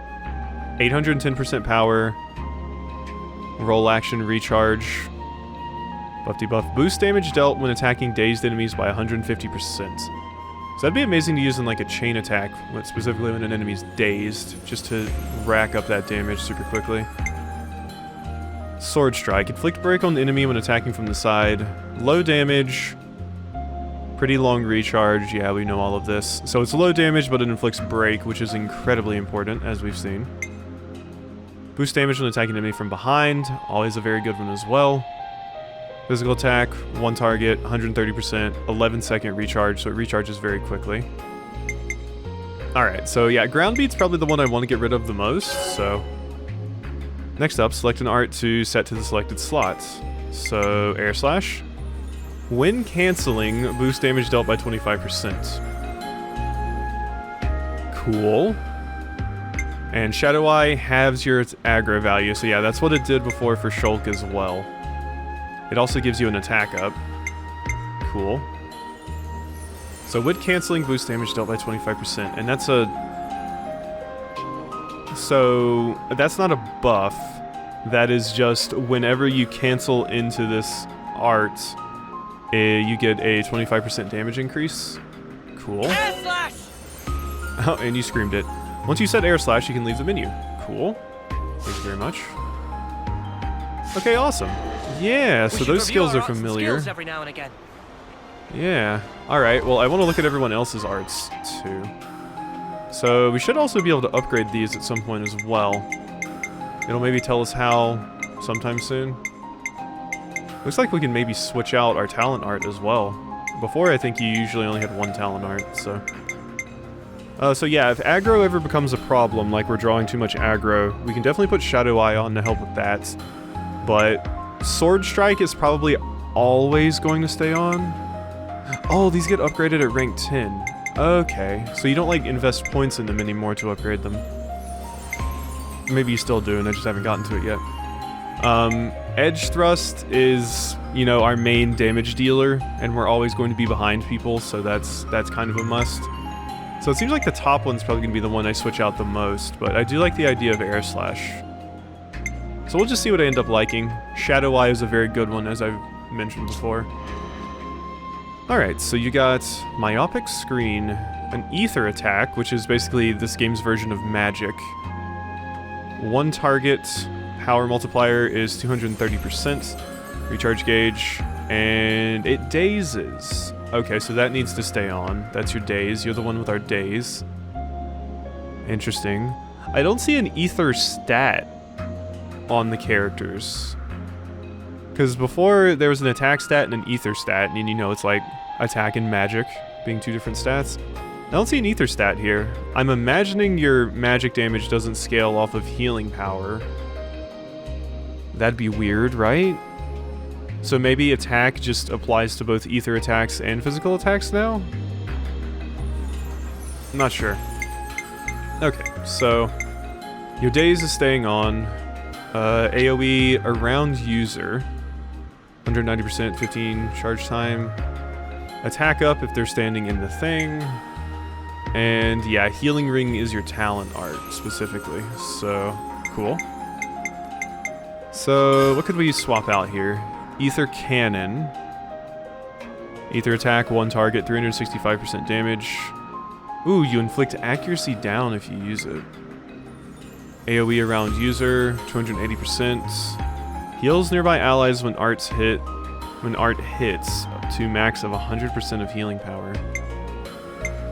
810% power, roll action, recharge, buff debuff, boost damage dealt when attacking dazed enemies by 150%. So that'd be amazing to use in like a chain attack, specifically when an enemy's dazed, just to rack up that damage super quickly. Sword Strike, inflict break on the enemy when attacking from the side, low damage, pretty long recharge, yeah, we know all of this. So it's low damage, but it inflicts break, which is incredibly important, as we've seen. Boost damage when attacking an enemy from behind, always a very good one as well. Physical attack, 1 target, 130%, 11-second recharge, so it recharges very quickly. Alright, so yeah, ground beat's probably the one I want to get rid of the most, so... Next up, select an art to set to the selected slot. So, Air Slash. When canceling, boost damage dealt by 25%. Cool. And Shadow Eye halves your aggro value, so yeah, that's what it did before for Shulk as well. It also gives you an attack up. Cool. So with canceling, boost damage dealt by 25%, and that's a... So, that's not a buff. That is just whenever you cancel into this art, you get a 25% damage increase. Cool. Air slash! Oh, and you screamed it. Once you set Air Slash, you can leave the menu. Cool. Thank you very much. Okay, awesome. Yeah, so those skills are familiar. Skills every now and again. Yeah. Alright, well, I want to look at everyone else's arts, too. So, we should also be able to upgrade these at some point as well. It'll maybe tell us how sometime soon. Looks like we can maybe switch out our talent art as well. Before, I think you usually only had one talent art, so... so yeah, if aggro ever becomes a problem, like we're drawing too much aggro, we can definitely put Shadow Eye on to help with that. But Sword Strike is probably always going to stay on. Oh, these get upgraded at rank 10. Okay, so you don't like invest points in them anymore to upgrade them. Maybe you still do, and I just haven't gotten to it yet. Edge Thrust is, you know, our main damage dealer, and we're always going to be behind people, so that's kind of a must. So it seems like the top one's probably going to be the one I switch out the most, but I do like the idea of Air Slash. So we'll just see what I end up liking. Shadow Eye is a very good one, as I've mentioned before. Alright, so you got Myopic Screen, an Ether Attack, which is basically this game's version of magic. One target power multiplier is 230%, recharge gauge, and it dazes. Okay, so that needs to stay on. That's your daze. You're the one with our daze. Interesting. I don't see an ether stat on the characters. Because before there was an attack stat and an ether stat, and you know it's like attack and magic being two different stats. I don't see an ether stat here. I'm imagining your magic damage doesn't scale off of healing power. That'd be weird, right? So maybe attack just applies to both ether attacks and physical attacks now? I'm not sure. Okay, so your daze is staying on. AoE around user. 190%, 15 charge time. Attack up if they're standing in the thing. And yeah, Healing Ring is your talent art specifically. So, cool. So, what could we swap out here? Ether Cannon. Ether attack, one target, 365% damage. Ooh, you inflict accuracy down if you use it. AoE around user, 280%. Heals nearby allies when art hits to max of 100% of healing power.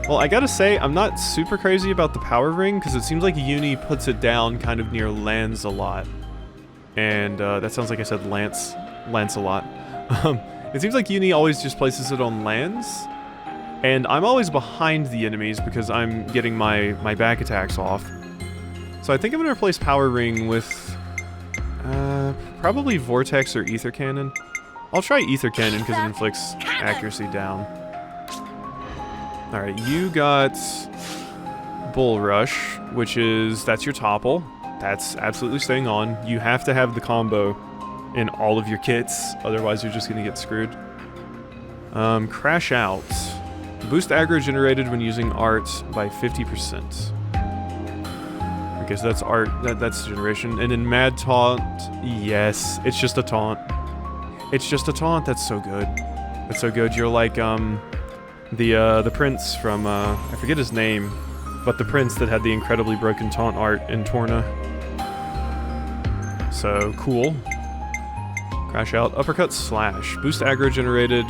Well, I gotta say, I'm not super crazy about the power ring, because it seems like Uni puts it down kind of near Lance a lot. And that sounds like I said Lance a lot. It seems like Uni always just places it on Lance, and I'm always behind the enemies because I'm getting my back attacks off. So I think I'm going to replace Power Ring with probably Vortex or Ether Cannon. I'll try Ether Cannon because it inflicts accuracy down. Alright, you got Bull Rush, which is, that's your topple. That's absolutely staying on. You have to have the combo in all of your kits, otherwise you're just going to get screwed. Crash Out. Boost aggro generated when using art by 50%. Okay, so that's art, that's generation. And in Mad Taunt, yes, it's just a taunt. It's just a taunt, that's so good. That's so good. You're like, the prince from, I forget his name, but the prince that had the incredibly broken taunt art in Torna. So, cool. Crash Out, Uppercut Slash. Boost aggro generated.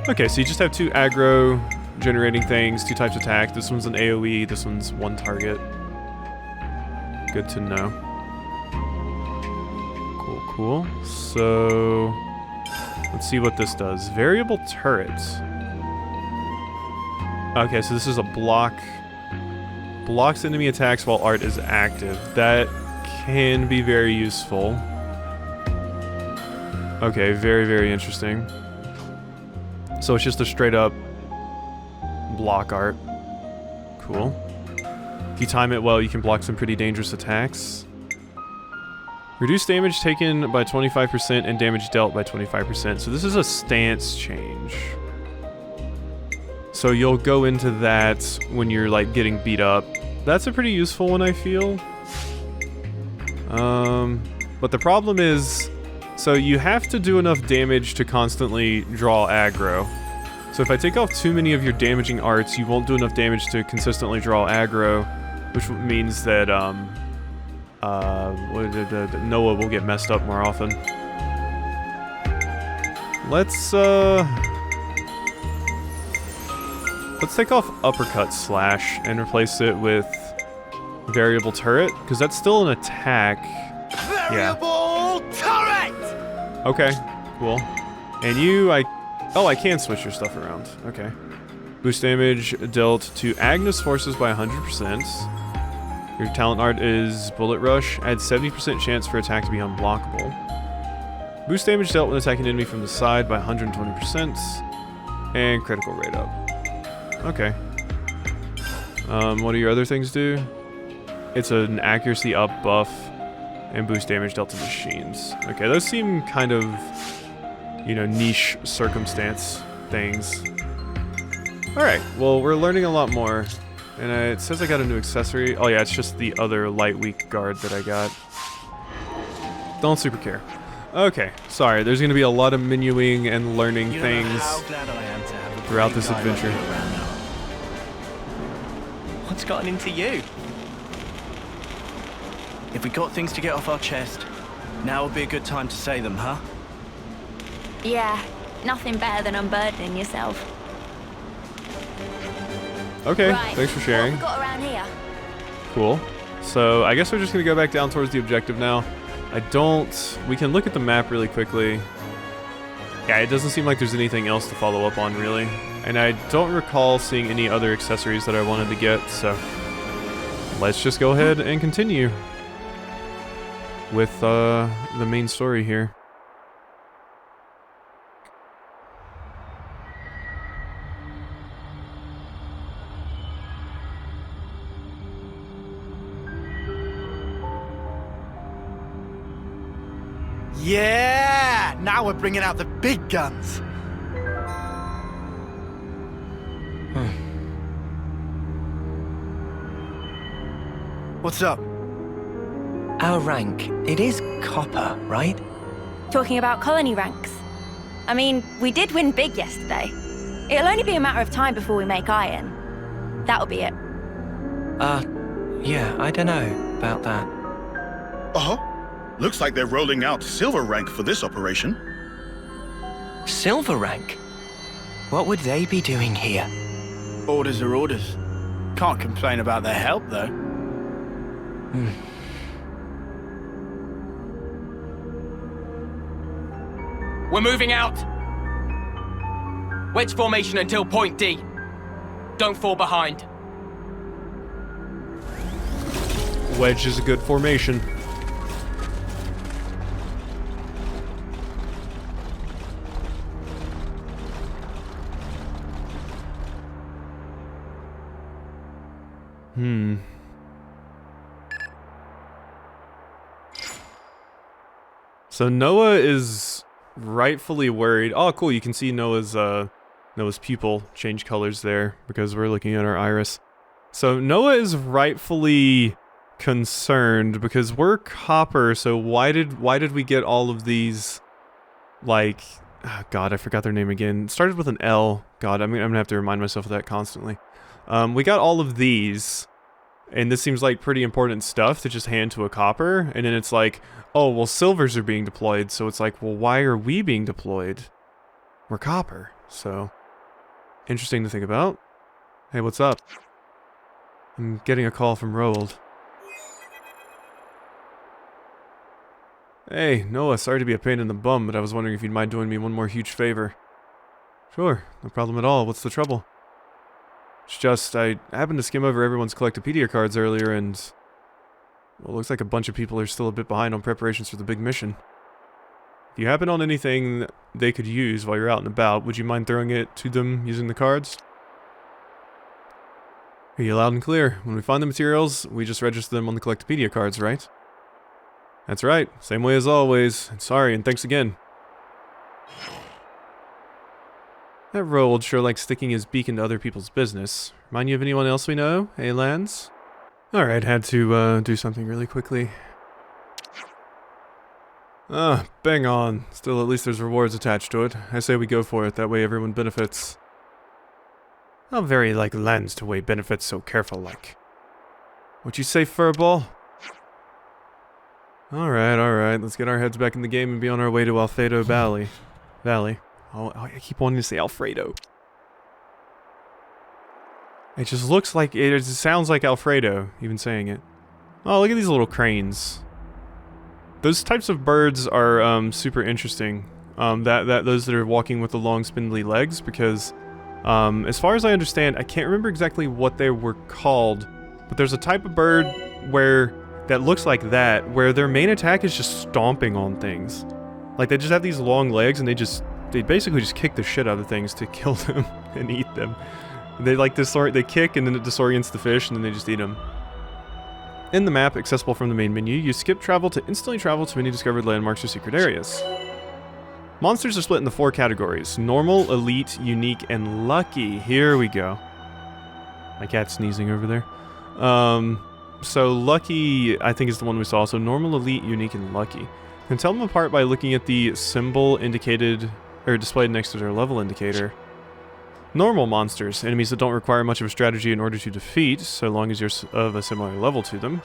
Okay, so you just have two aggro generating things, two types of attack. This one's an AoE, this one's one target. Good to know. Cool, cool. So, let's see what this does. Variable turret. Okay, so this is a block blocks enemy attacks while art is active. That can be very useful. Okay, very, very interesting. So it's just a straight up block art. Cool. If you time it well, you can block some pretty dangerous attacks. Reduce damage taken by 25% and damage dealt by 25%. So this is a stance change. So you'll go into that when you're like getting beat up. That's a pretty useful one, I feel. But the problem is, so you have to do enough damage to constantly draw aggro. So if I take off too many of your damaging arts, you won't do enough damage to consistently draw aggro, which means that Noah will get messed up more often. Let's take off uppercut slash and replace it with variable turret, because that's still an attack. Variable turret! Okay, cool. And you, I can switch your stuff around. Okay. Boost damage dealt to Agnes forces by 100%. Your talent art is Bullet Rush. Adds 70% chance for attack to be unblockable. Boost damage dealt when attacking an enemy from the side by 120%. And critical rate up. Okay. What do your other things do? It's an accuracy up buff and boost damage dealt to machines. Okay, those seem kind of, you know, niche circumstance things. Alright, well, we're learning a lot more. And it says I got a new accessory. Oh yeah, it's just the other light weak guard that I got. Don't super care. Okay, sorry, there's gonna be a lot of menuing and learning things throughout this adventure. What's gotten into you? If we got things to get off our chest, now would be a good time to say them, huh? Yeah, nothing better than unburdening yourself. Okay, Right, thanks for sharing. What have we got around here? Cool. So I guess we're just gonna go back down towards the objective now. We can look at the map really quickly. Yeah, it doesn't seem like there's anything else to follow up on, really. And I don't recall seeing any other accessories that I wanted to get, so let's just go ahead and continue with the main story here. Yeah! Now we're bringing out the big guns. What's up? Our rank, it is copper, right? Talking about colony ranks. I mean, we did win big yesterday. It'll only be a matter of time before we make iron. That'll be it. Yeah, I don't know about that. Uh-huh. Looks like they're rolling out silver rank for this operation. Silver rank? What would they be doing here? Orders are orders. Can't complain about their help, though. We're moving out! Wedge formation until point D. Don't fall behind. Wedge is a good formation. So Noah is rightfully worried. Oh, cool, you can see Noah's pupil change colors there because we're looking at our iris. So Noah is rightfully concerned because we're copper, so why did we get all of these, like, oh God, I forgot their name again. It started with an L. God, I'm gonna have to remind myself of that constantly. We got all of these, and this seems like pretty important stuff to just hand to a copper, and then it's like, oh, well, silvers are being deployed, so it's like, well, why are we being deployed? We're copper, so interesting to think about. Hey, what's up? I'm getting a call from Roald. Hey, Noah, sorry to be a pain in the bum, but I was wondering if you'd mind doing me one more huge favor. Sure, no problem at all. What's the trouble? It's just, I happened to skim over everyone's Collectopedia cards earlier and... well, it looks like a bunch of people are still a bit behind on preparations for the big mission. If you happen on anything they could use while you're out and about, would you mind throwing it to them using the cards? Hear you loud and clear. When we find the materials, we just register them on the Collectopedia cards, right? That's right. Same way as always. And sorry, and thanks again. That Roald sure likes sticking his beak into other people's business. Remind you of anyone else we know? Hey, Lance? Alright, had to do something really quickly. Bang on. Still, at least there's rewards attached to it. I say we go for it, that way everyone benefits. How very like Lance to weigh benefits so careful like. What you say, Furball? Alright, let's get our heads back in the game and be on our way to Alfredo Valley. Oh, I keep wanting to say Alfredo. It just looks like, it sounds like Alfredo, even saying it. Oh, look at these little cranes. Those types of birds are super interesting. Those that are walking with the long spindly legs, because as far as I understand, I can't remember exactly what they were called, but there's a type of bird that looks like that, where their main attack is just stomping on things. Like, they just have these long legs, and they basically just kick the shit out of things to kill them and eat them. They they kick, and then it disorients the fish, and then they just eat them. In the map, accessible from the main menu, use skip travel to instantly travel to any discovered landmarks or secret areas. Monsters are split into 4 categories: normal, elite, unique, and lucky. Here we go. My cat's sneezing over there. So lucky, I think, is the one we saw. So normal, elite, unique, and lucky. You can tell them apart by looking at the symbol indicated or displayed next to their level indicator. Normal monsters, enemies that don't require much of a strategy in order to defeat, so long as you're of a similar level to them.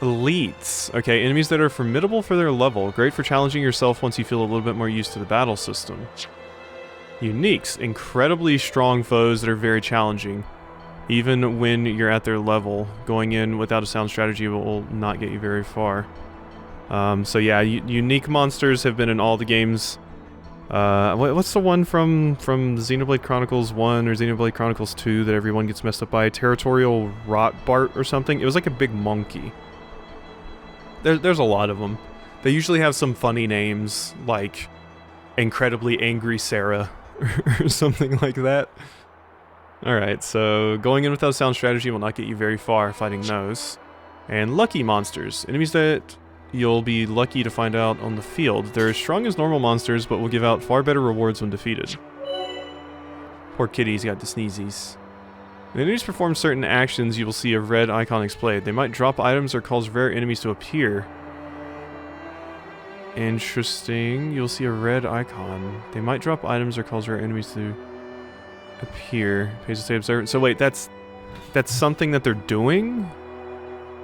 Elites, okay, enemies that are formidable for their level, great for challenging yourself once you feel a little bit more used to the battle system. Uniques, incredibly strong foes that are very challenging. Even when you're at their level, going in without a sound strategy will not get you very far. So yeah, unique monsters have been in all the games. What's the one from Xenoblade Chronicles 1 or Xenoblade Chronicles 2 that everyone gets messed up by? Territorial Rotbart or something? It was like a big monkey. There's a lot of them. They usually have some funny names, like Incredibly Angry Sarah or something like that. Alright, so going in without a sound strategy will not get you very far fighting those. And lucky monsters, enemies that you'll be lucky to find out on the field. They're as strong as normal monsters, but will give out far better rewards when defeated. Poor kitty's got the sneezies. When enemies perform certain actions, you will see a red icon displayed. They might drop items or cause rare enemies to appear. Interesting. You'll see a red icon. They might drop items or cause rare enemies to appear. Pays to stay observant. So wait, that's something that they're doing?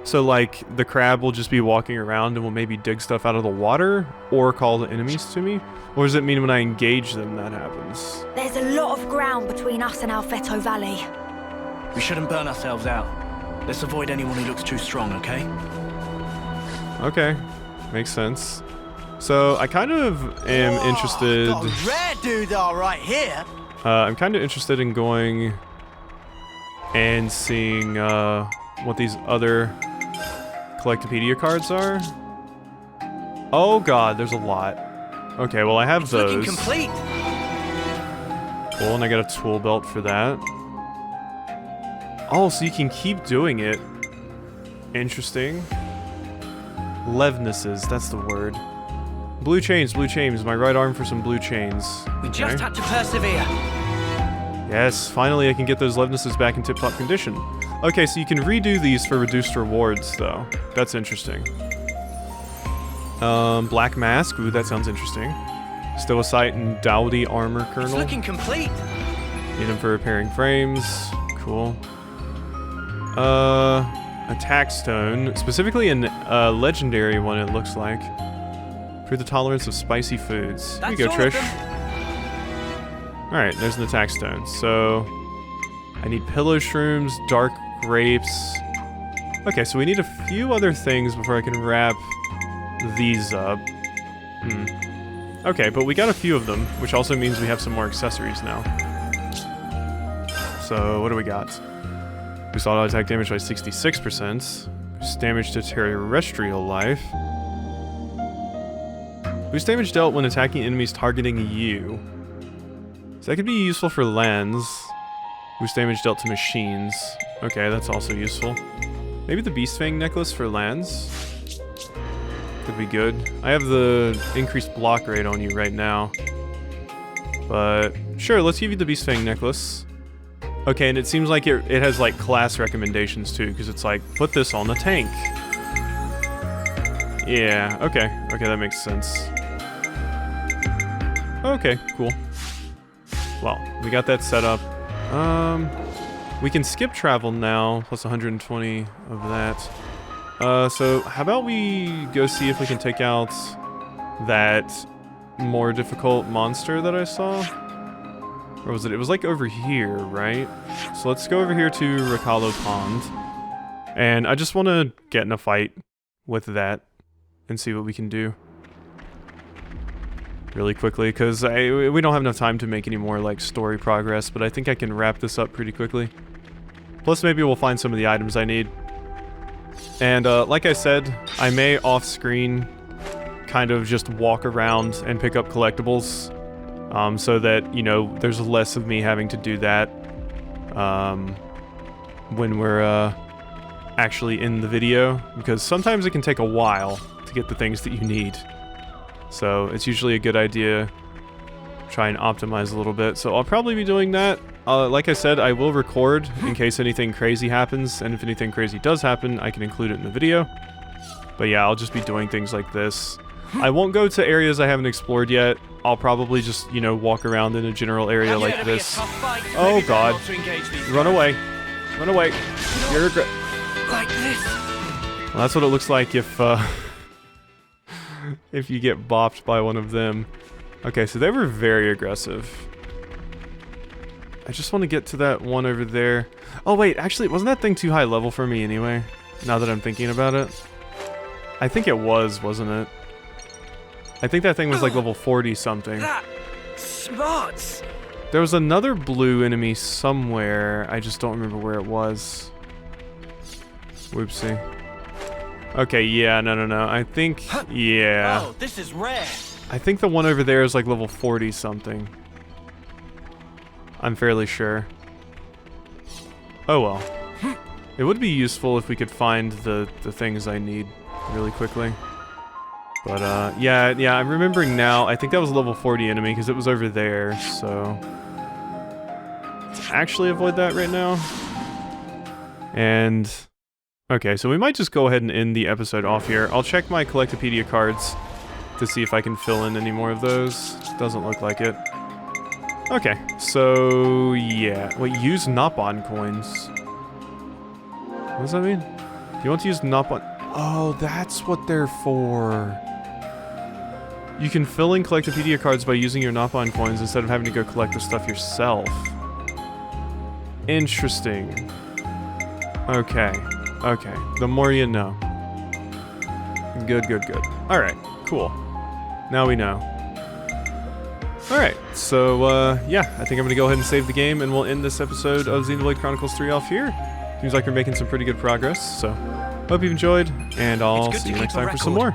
So like, the crab will just be walking around and will maybe dig stuff out of the water? Or call the enemies to me? Or does it mean when I engage them that happens? There's a lot of ground between us and Alfeto Valley. We shouldn't burn ourselves out. Let's avoid anyone who looks too strong, okay? Okay. Makes sense. So, I kind of am interested... Got a rare doodah right here! I'm kind of interested in going and seeing what these other Collectopedia cards are. Oh god, there's a lot. Okay, well I have those. Looking complete. Cool, and I got a tool belt for that. Oh, so you can keep doing it. Interesting. Levnesses, that's the word. Blue chains, my right arm for some blue chains. We just had to persevere. Yes, finally I can get those Levnesses back in tip-top condition. Okay, so you can redo these for reduced rewards, though. That's interesting. Black Mask, ooh, that sounds interesting. Stoicite and Dowdy Armor Kernel. It's looking complete. Need them for repairing frames. Cool. Attack Stone. Specifically a legendary one, it looks like. For the tolerance of spicy foods. Here you go, Trish. Alright, there's an attack stone. So, I need pillow shrooms, dark grapes. Okay, so we need a few other things before I can wrap these up. Okay, but we got a few of them, which also means we have some more accessories now. So what do we got? Boost auto attack damage by 66%. Boost damage to terrestrial life. Boost damage dealt when attacking enemies targeting you. So that could be useful for lands. Boost damage dealt to machines. Okay, that's also useful. Maybe the Beast Fang necklace for lands? Could be good. I have the increased block rate on you right now. But sure, let's give you the Beast Fang necklace. Okay, and it seems like it has like class recommendations too, because it's like, put this on the tank. Yeah, okay, that makes sense. Okay, cool. Well, we got that set up. We can skip travel now, plus 120 of that. So how about we go see if we can take out that more difficult monster that I saw? Or was it? It was like over here, right? So let's go over here to Rakalo Pond. And I just want to get in a fight with that and see what we can do. Really quickly, because we don't have enough time to make any more like story progress, but I think I can wrap this up pretty quickly. Plus maybe we'll find some of the items I need. And like I said, I may off-screen kind of just walk around and pick up collectibles. So that, you know, there's less of me having to do that when we're actually in the video, because sometimes it can take a while to get the things that you need. So it's usually a good idea to try and optimize a little bit. So I'll probably be doing that. Like I said, I will record in case anything crazy happens, and if anything crazy does happen, I can include it in the video. But yeah, I'll just be doing things like this. I won't go to areas I haven't explored yet. I'll probably just, you know, walk around in a general area like this. Oh god. Run away. Run away. You're Like this. Well, that's what it looks like if if you get bopped by one of them. Okay, so they were very aggressive. I just want to get to that one over there. Oh wait, actually, wasn't that thing too high level for me anyway? Now that I'm thinking about it. I think it was, wasn't it? I think that thing was like level 40 something. That smarts. There was another blue enemy somewhere. I just don't remember where it was. Whoopsie. Okay, yeah, no. I think, yeah. Oh, this is rare. I think the one over there is like level 40 something. I'm fairly sure. Oh well. It would be useful if we could find the things I need really quickly. But yeah, I'm remembering now. I think that was a level 40 enemy because it was over there, so let's actually avoid that right now. And okay, so we might just go ahead and end the episode off here. I'll check my Collectopedia cards to see if I can fill in any more of those. Doesn't look like it. Okay, so yeah. Wait, use Nopon coins. What does that mean? Do you want to use Nopon? Oh, that's what they're for. You can fill in Collectopedia cards by using your Nopon coins instead of having to go collect the stuff yourself. Interesting. Okay. The more you know. Good. Alright, cool. Now we know. Alright, so yeah, I think I'm gonna go ahead and save the game and we'll end this episode of Xenoblade Chronicles 3 off here. Seems like we're making some pretty good progress, so hope you've enjoyed, and I'll see you next time for some more.